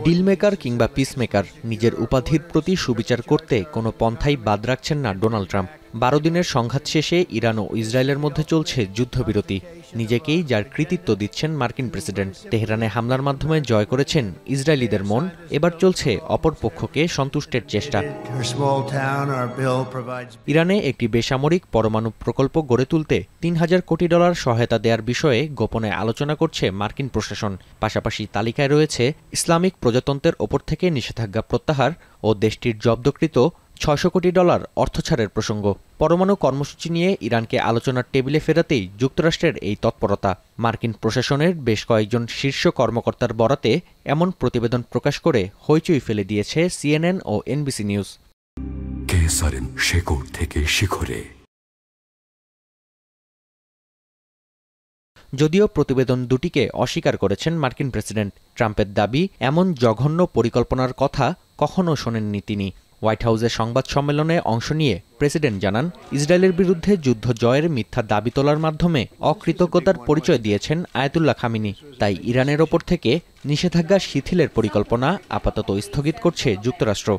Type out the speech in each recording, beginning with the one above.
ডিলমেকার কিংবা পিসমেকার নিজের উপাধির প্রতি সুবিচার করতে কোনো পন্থাই বাদ রাখছেন না ডোনাল্ড ট্রাম্প। 12 দিনের সংঘাত শেষে ইরান ও ইসরায়েলের মধ্যে চলছে যুদ্ধবিরতি। নিজেকেই যার কৃতিত্ব দিচ্ছেন মার্কিন প্রেসিডেন্ট। তেহরানে হামলার মাধ্যমে জয় করেছেন ইসরায়েলিদের মন। এবার চলছে অপর পক্ষকে সন্তুষ্টের চেষ্টা। ইরানে একটি বেসামরিক পরমাণু প্রকল্প গড়ে তুলতে $3000 কোটি সহায়তা দেওয়ার বিষয়ে গোপনে আলোচনা করছে মার্কিন প্রশাসন। পাশাপাশি তালিকায় রয়েছে ইসলামিক প্রজাতন্ত্রের ওপর থেকে নিষেধাজ্ঞা প্রত্যাহার ও দেশটির জব্দকৃত $600 কোটি অর্থছাড়ের প্রসঙ্গ। পরমাণু কর্মসূচি নিয়ে ইরানকে আলোচনার টেবিলে ফেরাতেই যুক্তরাষ্ট্রের এই তৎপরতা। মার্কিন প্রশাসনের বেশ কয়েকজন শীর্ষ কর্মকর্তার বরাতে এমন প্রতিবেদন প্রকাশ করে হইচই ফেলে দিয়েছে CNN ও NBC নিউজ। শেকড় থেকে শিখরে। যদিও প্রতিবেদন দুটিকে অস্বীকার করেছেন মার্কিন প্রেসিডেন্ট। ট্রাম্পের দাবি, এমন জঘন্য পরিকল্পনার কথা কখনো শোনেননি তিনি। হোয়াইট হাউসের সংবাদ সম্মেলনে অংশ নিয়ে প্রেসিডেন্ট জানান, ইসরায়েলের বিরুদ্ধে যুদ্ধ জয়ের মিথ্যা দাবি তোলার মাধ্যমে অকৃতজ্ঞতার পরিচয় দিয়েছেন আয়াতুল্লাহ খামিনি। তাই ইরানের ওপর থেকে নিষেধাজ্ঞা শিথিলের পরিকল্পনা আপাতত স্থগিত করছে যুক্তরাষ্ট্র।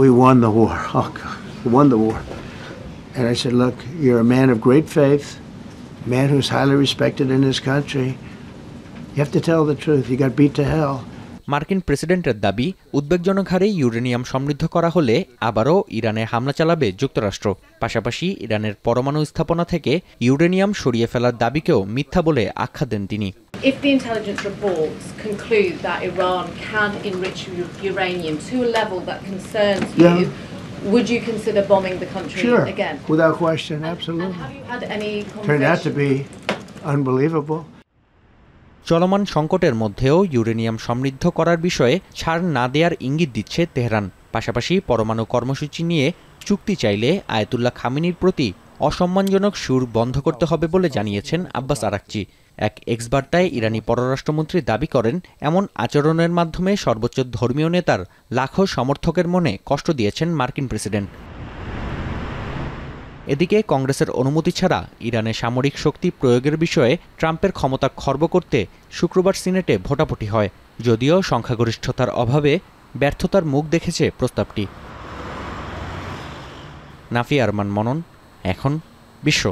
We won the war. Oh God, we won the war. And I said, look, you're a man of great faith, a man who's highly respected in this country. You have to tell the truth. You got beat to hell. মার্কিন প্রেসিডেন্টের দাবি, উদ্বেগজনক হারে uranium সমৃদ্ধ করা হলে আবারও ইরানে হামলা চালাবে যুক্তরাষ্ট্র। পাশাপাশি ইরানের পরমাণু স্থাপনা থেকে ইউরেনিয়াম সরিয়ে ফেলার দাবিকেও মিথ্যা বলে আখ্যা দেন তিনি। If the intelligence reports conclude that Iran can enrich uranium to a level that concerns you, would you consider bombing the country again? Sure, without question, absolutely. And have you had any conversations? Turned out to be unbelievable. চলমান সংকটের মধ্যেও uranium সমৃদ্ধ করার বিষয়ে ছাড় না দেওয়ার ইঙ্গিত দিচ্ছে তেহরান। পাশাপাশি পরমাণু কর্মসূচি নিয়ে চুক্তি চাইলে আয়াতুল্লাহ খামিনির প্রতি অসম্মানজনক সুর বন্ধ করতে হবে বলে জানিয়েছেন আব্বাস আরাকচি। এক এক্স বার্তায় ইরানি পররাষ্ট্রমন্ত্রী দাবি করেন, এমন আচরণের মাধ্যমে সর্বোচ্চ ধর্মীয় নেতার লাখো সমর্থকের মনে কষ্ট দিয়েছেন মার্কিন প্রেসিডেন্ট। এদিকে কংগ্রেসের অনুমতি ছাড়া ইরানে সামরিক শক্তি প্রয়োগের বিষয়ে ট্রাম্পের ক্ষমতা খর্ব করতে শুক্রবার সিনেটে ভোটাভুটি হয়। যদিও সংখ্যাগরিষ্ঠতার অভাবে ব্যর্থতার মুখ দেখেছে প্রস্তাবটি। নাফি আরমান মনন, এখন বিশ্ব।